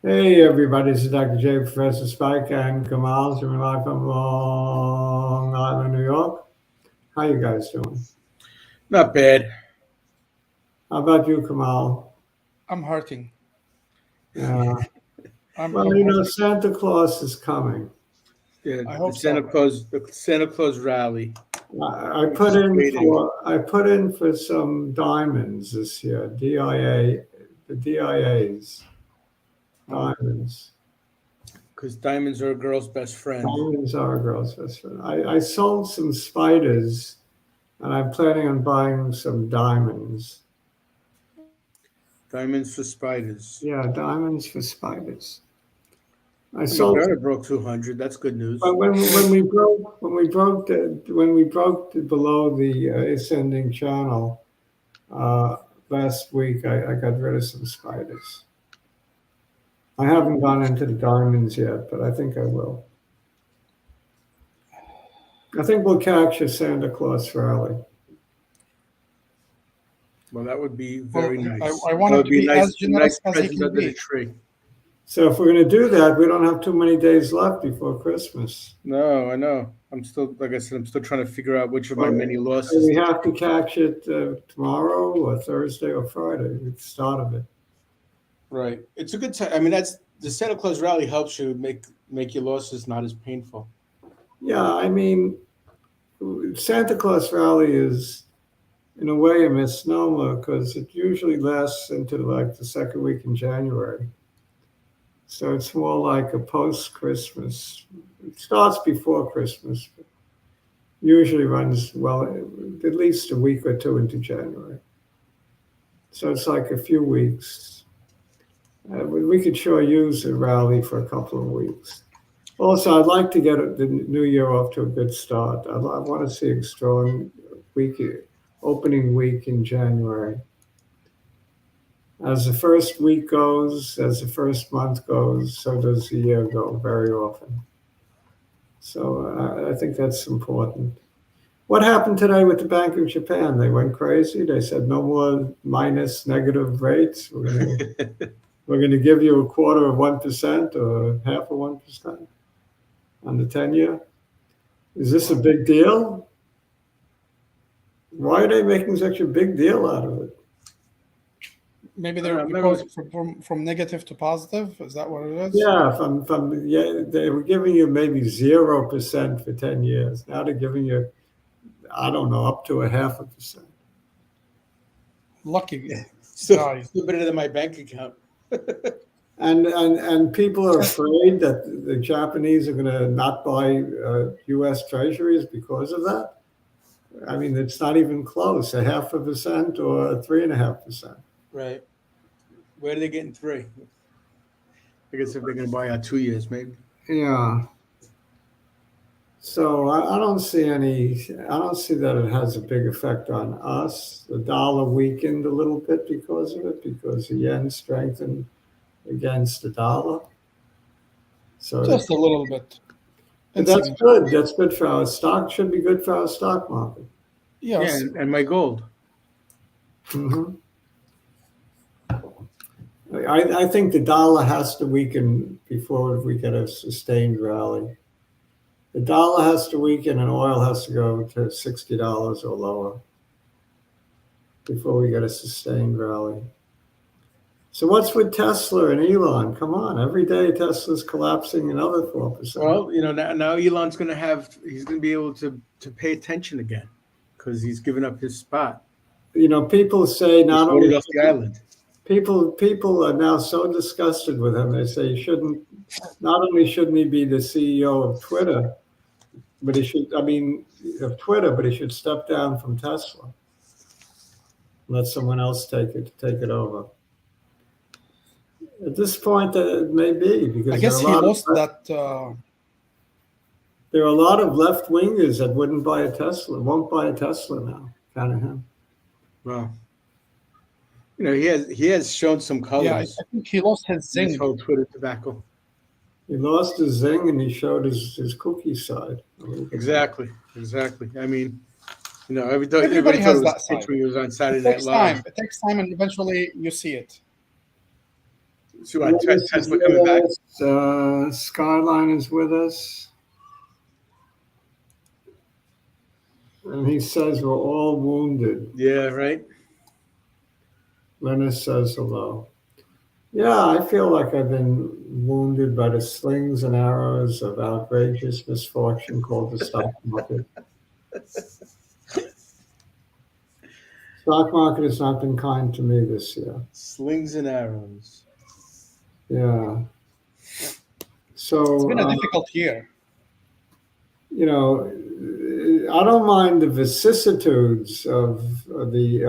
Hey everybody, this is Dr. J, Professor Spike, and Kamal, coming live from Long Island, New York. How you guys doing? Not bad. How about you, Kamal? I'm hurting. Yeah. I'm Well, I'm hurting. Santa Claus is coming. Yeah, I the hope Santa so. Claus, the Santa Claus rally. I put Just in waiting, for I put in for some diamonds this year. DIA, the DIAs, Oh, diamonds. because diamonds are a girl's best friend. Diamonds are a girl's best friend. I sold some spiders, and I'm planning on buying some diamonds. Diamonds for spiders. Yeah, diamonds for spiders. I I mean, sold, Berta broke 200. That's good news. but when we broke below the ascending channel uh, last week, I got rid of some spiders. I haven't gone into the diamonds yet, but I think I will. I think we'll catch a Santa Claus rally. Well, that would be well, very I, nice. I That want it would to be be as a nice generous as he present can under the be. tree. So if we're going to do that, we don't have too many days left before Christmas. No, I know. I'm still, like I said, I'm still trying to figure out which of my Well, many so losses we to have to take. catch it tomorrow or Thursday or Friday, the start of it. Right. It's a good time. I mean, that's the Santa Claus rally helps you make your losses not as painful. Yeah, I mean, Santa Claus Rally is, in a way, a misnomer because it usually lasts into like the second week in January. So it's more like a post Christmas. It starts before Christmas, but usually runs, well, at least a week or two into January. So it's like a few weeks. We could sure use a rally for a couple of weeks. Also, I'd like to get the new year off to a good start. I want to see a strong week, opening week in January. As the first week goes, as the first month goes, so does the year go very often. So I think that's important. What happened today with the Bank of Japan? They went crazy. They said no more minus negative rates. We're gonna give you a quarter of 1% or half of 1% on the 10 year. Is this a Wow. big deal? Why are they making such a big deal out of it? Maybe I don't they're know. I've never. because from negative to positive. Is that what it is? Yeah, yeah, they were giving you maybe 0% for 10 years. Now they're giving you, I don't know, up to a half a percent. Lucky Still, guys. still better than my bank account. And people are afraid that the Japanese are going to not buy U.S. Treasuries because of that. I mean, it's not even close, a half a percent or 3.5%. Right. Where are they getting three? I guess if they're going to buy out 2 years, maybe. Yeah. So I don't see that it has a big effect on us. The dollar weakened a little bit because of it, because the yen strengthened against the dollar. So, Just a little bit. but that's Insignificant. good. That's good for our stock. Should be good for our stock market. Yeah, Yes. and my gold. hmm I think the dollar has to weaken before we get a sustained rally. The dollar has to weaken and oil has to go to $60 or lower before we get a sustained rally. So what's with Tesla and Elon? Come on, every day Tesla's collapsing another 4%. Well, now Elon's going to he's going to be able to pay attention again because he's given up his spot. People say He's not voted only off the island. people are now so disgusted with him. They say he shouldn't. Not only shouldn't he be the CEO of Twitter, but he should. I mean, of Twitter, but he should step down from Tesla. Let someone else take it over. At this point, it may be I because guess he lost that. there are a lot of left wingers that wouldn't buy a Tesla, won't buy a Tesla now. Kind of him. Well, he has shown some Yeah, colors I think he lost his in this zing. whole Twitter tobacco. He lost his zing and he showed his cookie side a little bit. Exactly. I mean, Everybody everybody thought has it was that pitch side. when he was on It Saturday Night takes Live. time. It takes time, and eventually you see it. So what, Dennis is Tesla coming back? with us. Skyline is with us. And he says we're all wounded. Yeah, right. Lennis says hello. Yeah, I feel like I've been wounded by the slings and arrows of outrageous misfortune called the stock market. Stock market has not been kind to me this year. Slings and arrows. Yeah. It's So, been a difficult year. you know, I don't mind the vicissitudes of the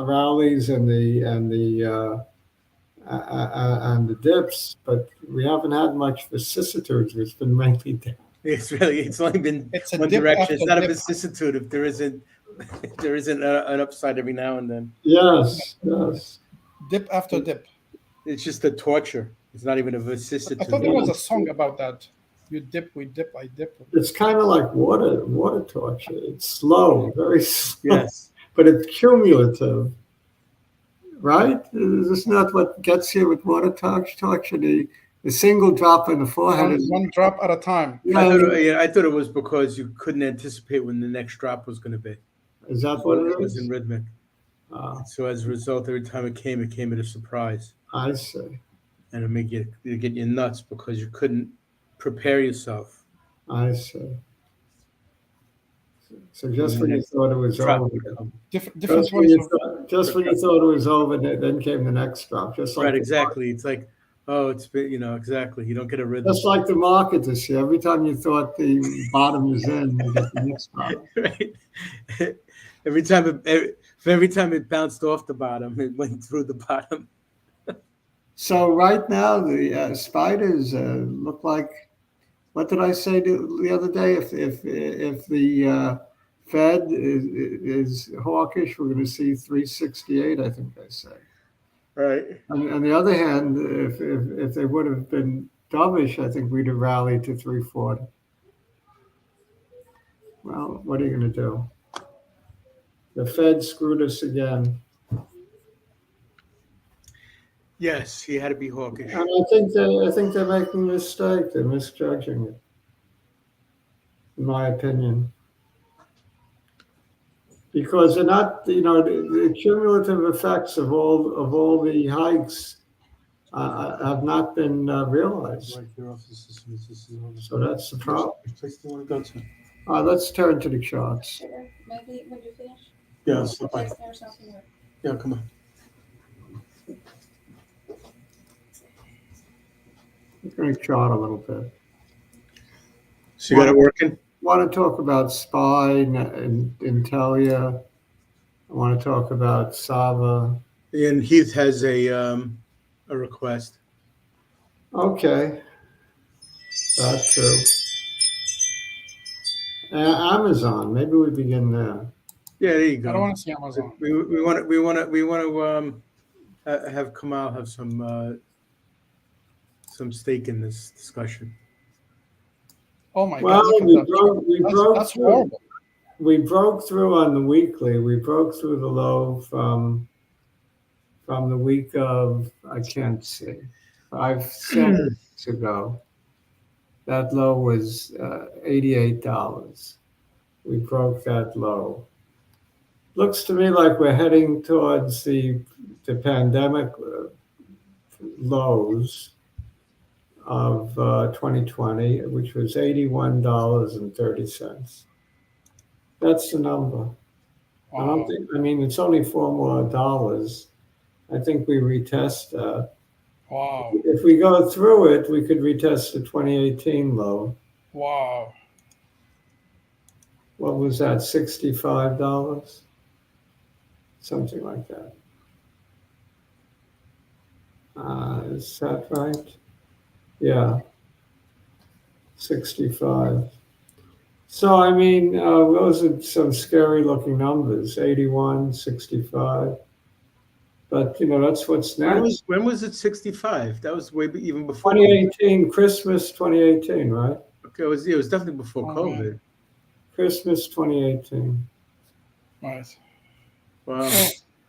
rallies and the dips, but we haven't had much vicissitudes. It's been mainly down. It's only been It's a one dip direction. after It's not a dip. vicissitude if there isn't an upside every now and then. Yes, yes. Dip after dip. It's just a torture. It's not even a I vicissitude. thought there was a song about that. You dip, we dip, I dip. It's kind of like water torture. It's slow, very slow, Yes. but it's cumulative, right? Isn't that what gets you with water torture? The single drop in the forehead is One drop at a time. I thought it was because you couldn't anticipate when the next drop was going to be. Is that what it It was in is? rhythmic. So as a result, every time it came at a surprise, I see. and it made you get you nuts because you couldn't prepare yourself. I see. So just when you thought it was Drop over, would come. Different just when ways you of thought it was over, then came the next drop. Just like Right, the exactly. It's like, oh, it's been, exactly. You don't get a rhythm. Just like the market this year, every time you thought the bottom was in, you get the next bottom. Right. Every time it bounced off the bottom, it went through the bottom. So right now, the spiders look like. What did I say the other day? If the Fed is hawkish, we're going to see 368. I think I said. Right. On the other hand, if they would have been dovish, I think we'd have rallied to 340. Well, what are you going to do? The Fed screwed us again. Yes, he had to be hawkish. And I think they're making a mistake. They're misjudging it, in my opinion, because they're not. The cumulative effects of all the hikes have not been realized. So that's the problem. Place do you want to go to? Let's turn to the charts. Sugar, maybe when you finish. Yeah, let's go by. Place there or something. Yeah, come on. We're going to chart a little bit. So you got it working? Want to talk about SPY and Intelia. I want to talk about Sava. And Heath has a request. Okay, that's true. Amazon. Maybe we begin there. Yeah, there you I don't go. want to see Amazon. We want to have Kamal have some stake in this discussion. Oh my Well, God! we Look at that. broke That's through. horrible. We broke through on the weekly. We broke through the low from the week of, I can't see, 5 cents ago. That low was $88. We broke that low. Looks to me like we're heading towards the pandemic lows of 2020, which was $81.30. That's the number. Wow. I mean, it's only $4 more. I think we retest that. Wow. If we go through it, we could retest the 2018 low. Wow. What was that, $65? Something like that. Is that right? Yeah, 65. So, I mean, those are some scary looking numbers, 81, 65. But, that's what's next. When was it 65? That was even before 2018, Christmas 2018, right? Okay, it was definitely before Oh, COVID. Christmas 2018. Nice. Wow.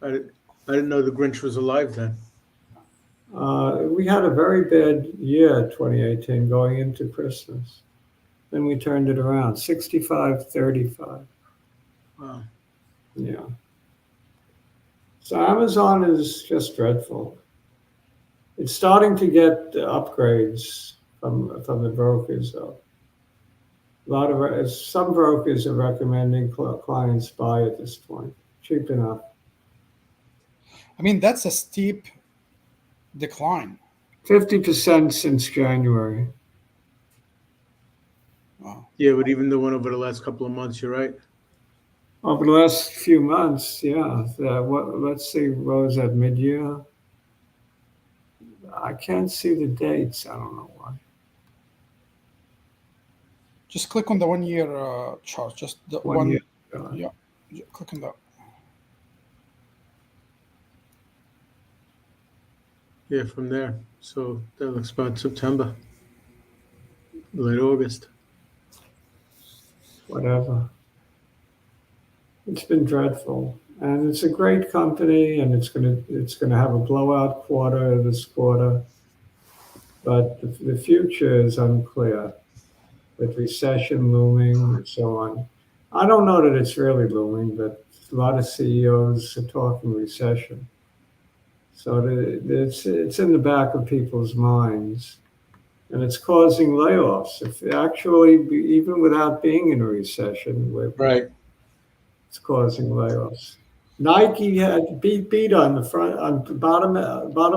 I didn't know the Grinch was alive then. we had a very bad year, 2018, going into Christmas. Then we turned it around, 65-35. Wow. Yeah. So Amazon is just dreadful. It's starting to get upgrades from the brokers, though. Some brokers are recommending clients buy at this point. Cheap enough. I mean, that's a steep decline. 50% since January. Wow. Yeah, but even the one over the last couple of months, you're right. Over the last few months, yeah. Let's see, what was that, mid-year? I can't see the dates. I don't know why. Just click on the 1 year chart. Just the 1 one. year. Yeah. Click on that. Yeah, from there. So that looks about September, late August. Whatever. It's been dreadful, and it's a great company, and it's gonna have a blowout quarter this quarter, but the future is unclear, with recession looming and so on. I don't know that it's really looming, but a lot of CEOs are talking recession, so it's in the back of people's minds, and it's causing layoffs. If even without being in a recession, Right. it's causing layoffs. Nike had beat on the front, on the bottom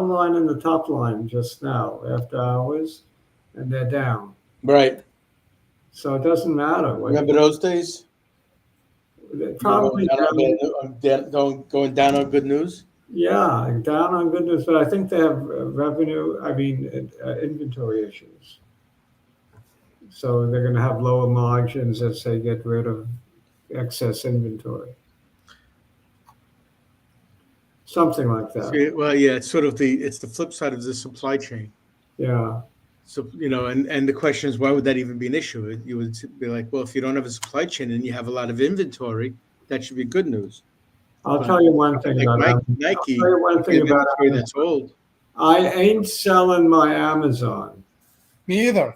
line and the top line just now after hours, and they're down. Right. So it doesn't matter. Remember those days? They're probably Going down on good news? yeah, down on good news, but I think they have inventory issues. So they're going to have lower margins as they get rid of excess inventory. Something like that. Well, yeah, it's sort of it's the flip side of the supply chain. Yeah. So, and the question is, why would that even be an issue? You would be like, well, if you don't have a supply chain and you have a lot of inventory, that should be good news. I'll tell you one thing about Nike. I'll tell you one thing about inventory that's old. I ain't selling my Amazon. Me either.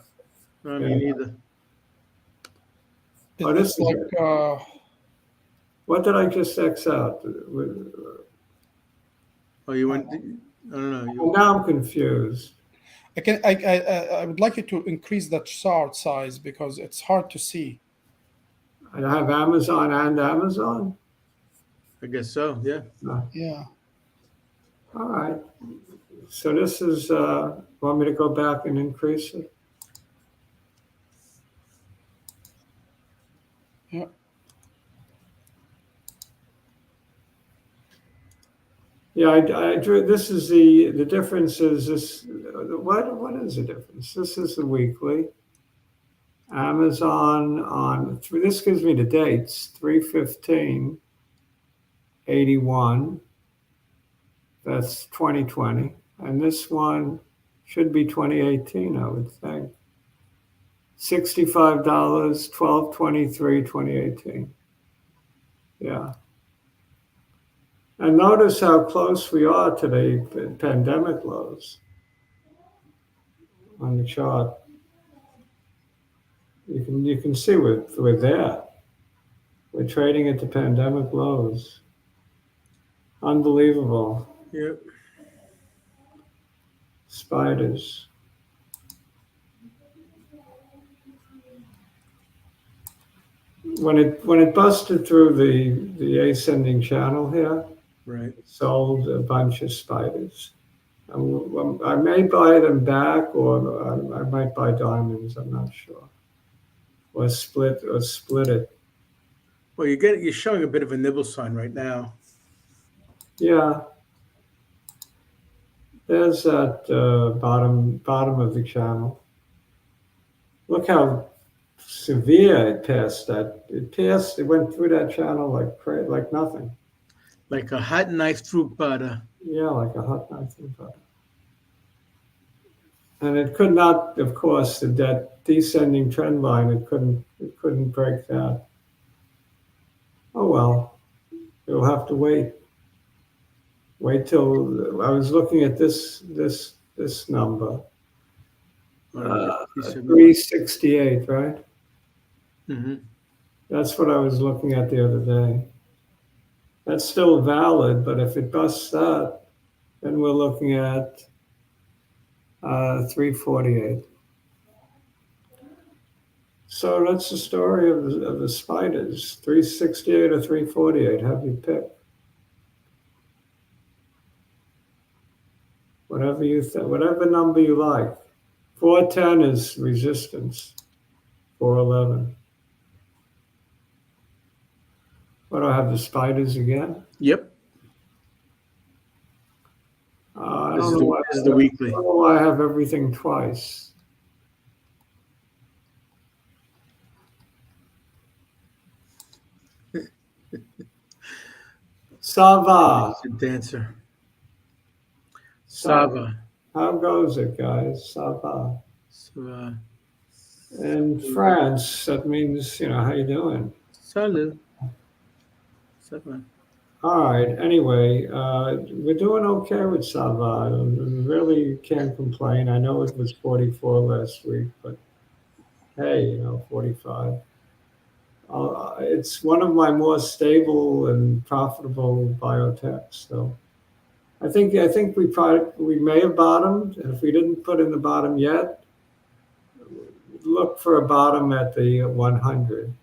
I mean, either. Oh, this It's is like What did I just X out? Oh, you went. I don't know. Now I'm confused. I would like you to increase the chart size because it's hard to see. I have Amazon and Amazon. I guess so. Yeah. Yeah. All right. So this is. Want me to go back and increase it? Yeah. Yeah, I drew. This is the difference is this. What is the difference? This is the weekly. Amazon on this gives me the dates 3/15/81. That's 2020, and this one should be 2018. I would think. $65, 12/23/2018. Yeah. And notice how close we are to the pandemic lows on the chart. You can see we're there. We're trading at the pandemic lows. Unbelievable. Yep. Spiders. When it busted through the ascending channel here, Right. sold a bunch of spiders. I may buy them back, or I might buy diamonds. I'm not sure. Or split it. Well, you're showing a bit of a nibble sign right now. Yeah. There's that bottom of the channel. Look how severe it passed that. It went through that channel like nothing. Like a hot knife through butter. Yeah, like a hot knife through butter. And it could not, of course, that descending trend line. It couldn't break that. Oh well, you'll have to wait. Wait till I was looking at this this number. Uh, 368, right? hmm That's what I was looking at the other day. That's still valid, but if it busts that, then we're looking at 348. So that's the story of the spiders. 368 or 348. Have you pick? Whatever you think, whatever number you like. 410 is resistance. 411. What do I have? The spiders again? Yep. I This don't is know the, why. this is the weekly. I don't know why I have everything twice. Sava. It's a dancer. Sava. How goes it, guys? Sava. Sava. In France, that means, how you doing? Salut. Sava. All right. Anyway, we're doing okay with Sava. I really can't complain. I know it was 44 last week, but hey, 45. It's one of my more stable and profitable biotechs. So I think we may have bottomed, and if we didn't put in the bottom yet, look for a bottom at the 100.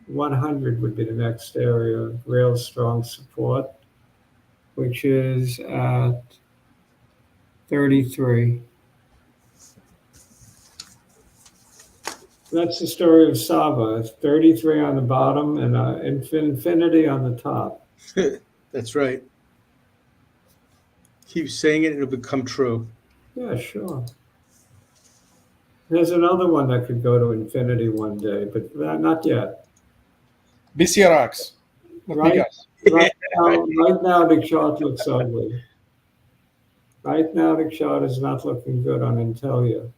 100 would be the next area of real strong support, which is at 33. That's the story of Sava. It's 33 on the bottom and infinity on the top. That's right. Keep saying it, it'll become true. Yeah, sure. There's another one that could go to infinity one day, but not yet. BCRX. Let me Right. guess. Right now, the chart looks ugly. Right now, the chart is not looking good on Intelia,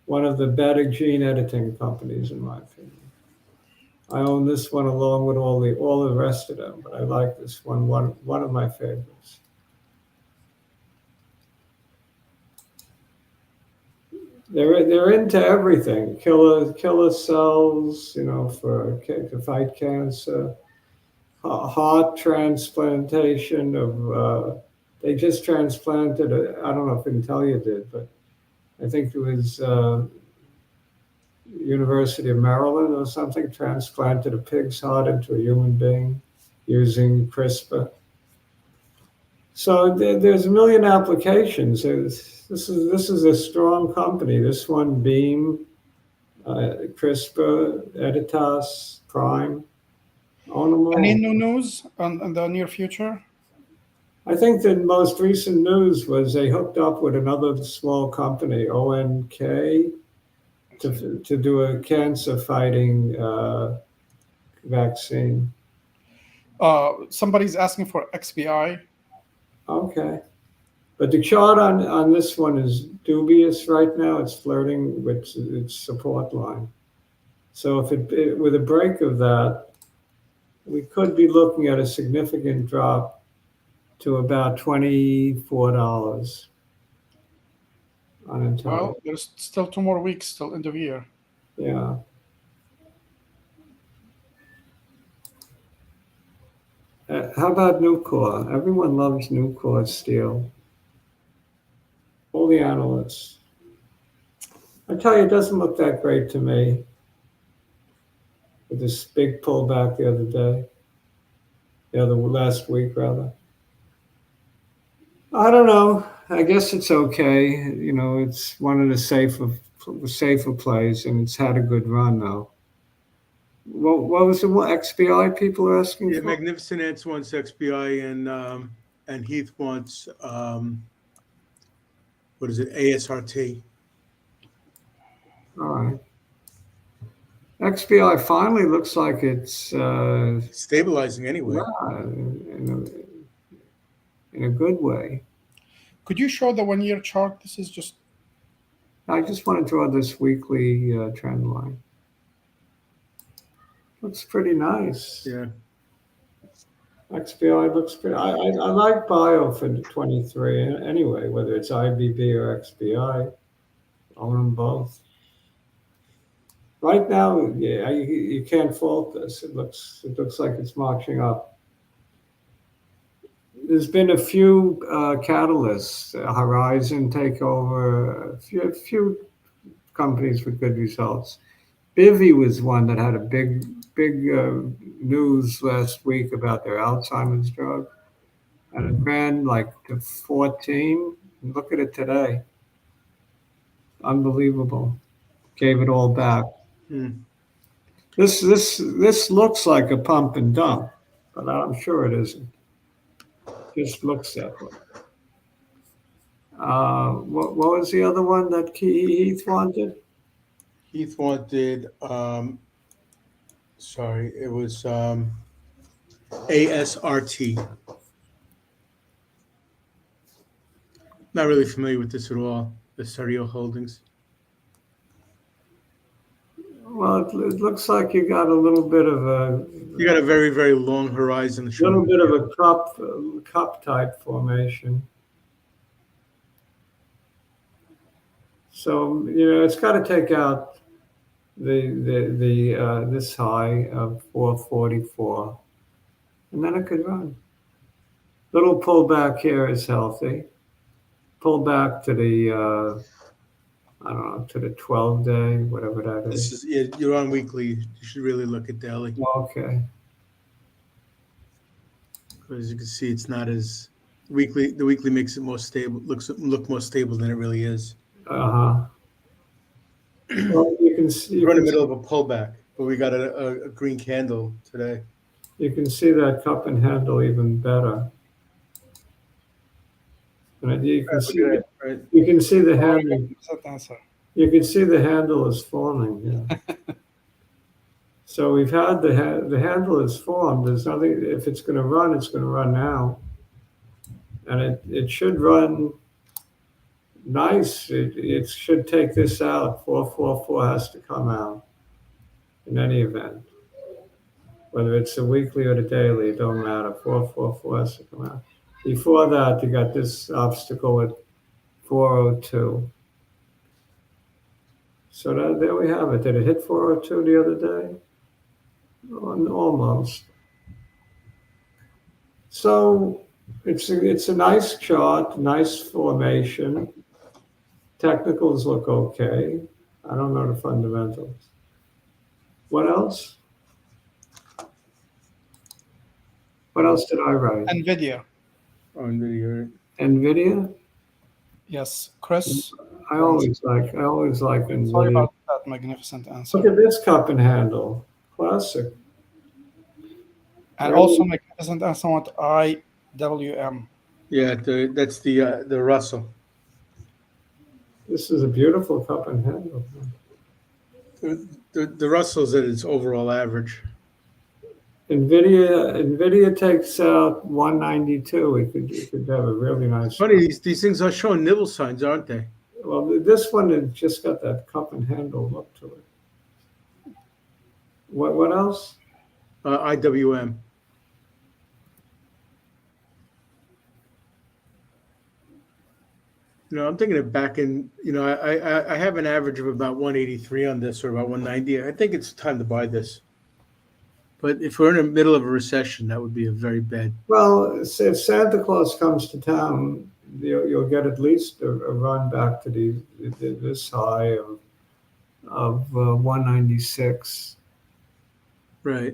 one of the better gene editing companies, in my opinion. I own this one along with all the rest of them, but I like this one. One of my favorites. They're into everything. Killer cells, to fight cancer. Heart transplantation of. They just transplanted. I don't know if Intelia did, but I think it was University of Maryland or something. Transplanted a pig's heart into a human being using CRISPR. So there's a million applications. This is a strong company. This one, Beam, CRISPR, Editas, Prime, own them all. Any new news on the near future? I think the most recent news was they hooked up with another small company, ONK, to do a cancer-fighting vaccine. Somebody's asking for XBI. Okay. But the chart on this one is dubious right now. It's flirting with its support line. So if with a break of that, we could be looking at a significant drop to about $24 on Intel. Well, there's still 2 more weeks till end of year. Yeah. How about Nucor? Everyone loves Nucor steel. All the analysts. I tell you, it doesn't look that great to me. With this big pullback the other day. The last week, rather. I don't know. I guess it's okay. It's one of the safer plays, and it's had a good run, though. What was it? What XBI people are asking Yeah, for? Magnificent Ants wants XBI, and Heath wants what is it? ASRT. All right. XBI finally looks like it's Stabilizing anyway. In a good way. Could you show the 1 year chart? This is just. I just want to draw this weekly trend line. Looks pretty nice. Yeah. XBI looks good. I like Bio for the 23 anyway, whether it's IBB or XBI. Own them both. Right now, yeah, you can't fault this. It looks like it's marching up. There's been a few catalysts. Horizon takeover. A few companies with good results. Bivy was one that had a big news last week about their Alzheimer's drug, and it ran like to 14. Look at it today. Unbelievable. Gave it all back. Hmm. This looks like a pump and dump, but I'm sure it isn't. Just looks that way. What was the other one that Heath wanted? Heath wanted, sorry, it was ASRT. Not really familiar with this at all, the Serio Holdings. Well, it looks like you got a little bit of a You got a very, very long horizon. little bit of a cup type formation. So it's got to take out the this high of 444, and then it could run. Little pullback here is healthy. Pull back to the I don't know, to the 12-day, whatever that This is. is, yeah, you're on weekly. You should really look at daily. Okay. As you can see, it's not as weekly. The weekly makes it more stable. Look more stable than it really is. Uh-huh. Well, you can see, We're in the middle of a pullback, but we got a green candle today. you can see that cup and handle even better. And you can see Look at that, right? you can see the handle. That answer. You can see the handle is forming. Yeah. So we've had the handle is formed. There's nothing. If it's going to run, it's going to run now, and it should run nice. It should take this out. 444 has to come out in any event, whether it's the weekly or the daily. It don't matter. 444 has to come out. Before that, you got this obstacle at 402. So there we have it. Did it hit 402 the other day? Almost. So it's a nice chart, nice formation. Technicals look okay. I don't know the fundamentals. What else? What else did I write? NVIDIA. On video. NVIDIA? Yes, Chris. I always like Sorry NVIDIA. about that magnificent answer. Look at this cup and handle. Classic. And also magnificent answer on IWM. Yeah, that's the Russell. This is a beautiful cup and handle. The Russell's at its overall average. NVIDIA takes out 192. It could have a really nice. Funny, these things are showing nibble signs, aren't they? Well, this one has just got that cup and handle look to it. What else? IWM. I'm thinking of back in, I have an average of about 183 on this or about 190. I think it's time to buy this. But if we're in the middle of a recession, that would be a very bad. Well, if Santa Claus comes to town, you'll get at least a run back to this high of 196. Right.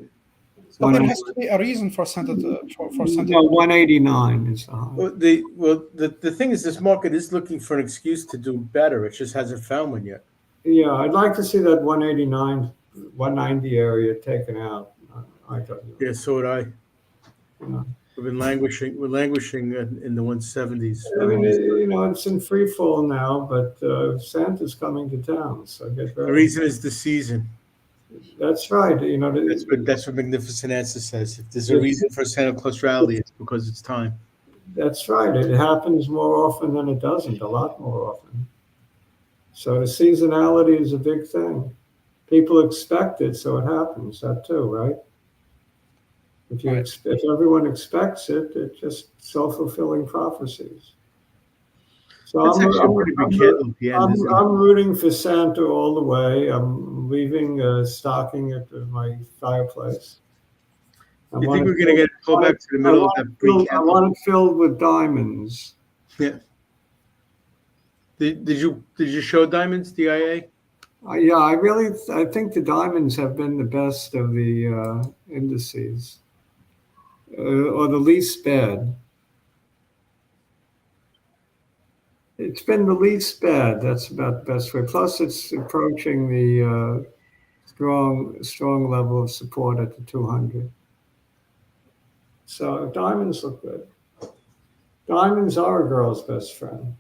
But there has to be a reason for Santa. No, 189 is the high. The thing is, this market is looking for an excuse to do better. It just hasn't found one yet. Yeah, I'd like to see that 189, 190 area taken out. Yeah, so would I. Yeah. We've been languishing. We're languishing in the 170s. I mean, it's in free fall now, but Santa's coming to town, so get The ready. reason is the season. That's right. That's what Magnificent Answer says. If there's a reason for Santa Claus rally, it's because it's time. That's right. It happens more often than it doesn't, a lot more often. So the seasonality is a big thing. People expect it, so it happens. That too, right? Right. If everyone expects it, it's just self-fulfilling prophecies. So That's actually a pretty big candle at the end, isn't it? I'm rooting for Santa all the way. I'm leaving a stocking at my fireplace. I You want think it we're gonna get pulled back to the middle of that free I candle? want it filled with diamonds. Yeah. Did you show diamonds, DIA? Yeah, I think the diamonds have been the best of the indices, or the least bad. It's been the least bad. That's about the best way. Plus, it's approaching the strong level of support at the 200. So diamonds look good. Diamonds are a girl's best friend.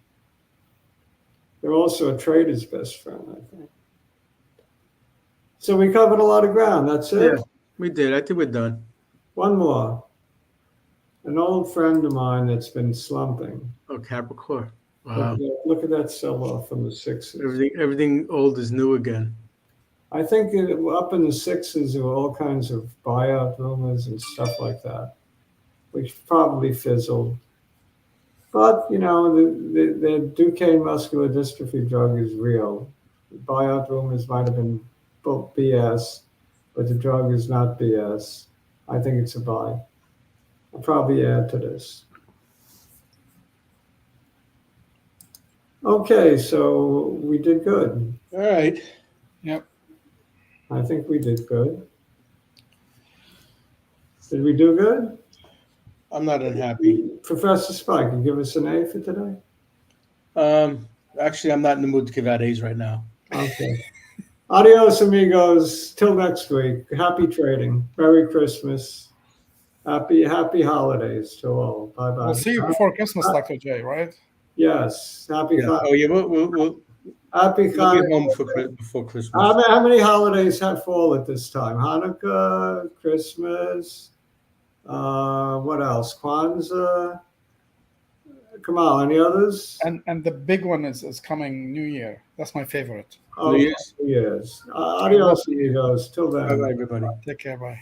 They're also a trader's best friend, I think. So we covered a lot of ground. That's it. Yeah, we did. I think we're done. One more. An old friend of mine that's been slumping. Oh, Capricorn. Wow. Look at that sell-off from the sixes. Everything old is new again. I think up in the sixes, there were all kinds of buyout rumors and stuff like that, which probably fizzled. But, you know, the Duchenne muscular dystrophy drug is real. The buyout rumors might have been BS, but the drug is not BS. I think it's a buy. I'll probably add to this. Okay, so we did good. All right. Yep. I think we did good. Did we do good? I'm not unhappy. Professor Spike, you give us an A for today? Actually, I'm not in the mood to give out A's right now. Okay. Adios, amigos. Till next week. Happy trading. Merry Christmas. Happy holidays to all. Bye-bye. We'll see you before Christmas, Dr. J, right? Yes. Happy Yeah. Oh, yeah. We'll Happy be home Hanukkah. before Christmas. How many holidays have fall at this time? Hanukkah, Christmas, what else? Kwanzaa. Come on, any others? And the big one is coming New Year. That's my favorite. Oh, New Year's. yes. Adios, amigos. Till then. Bye, everybody. Take care. Bye.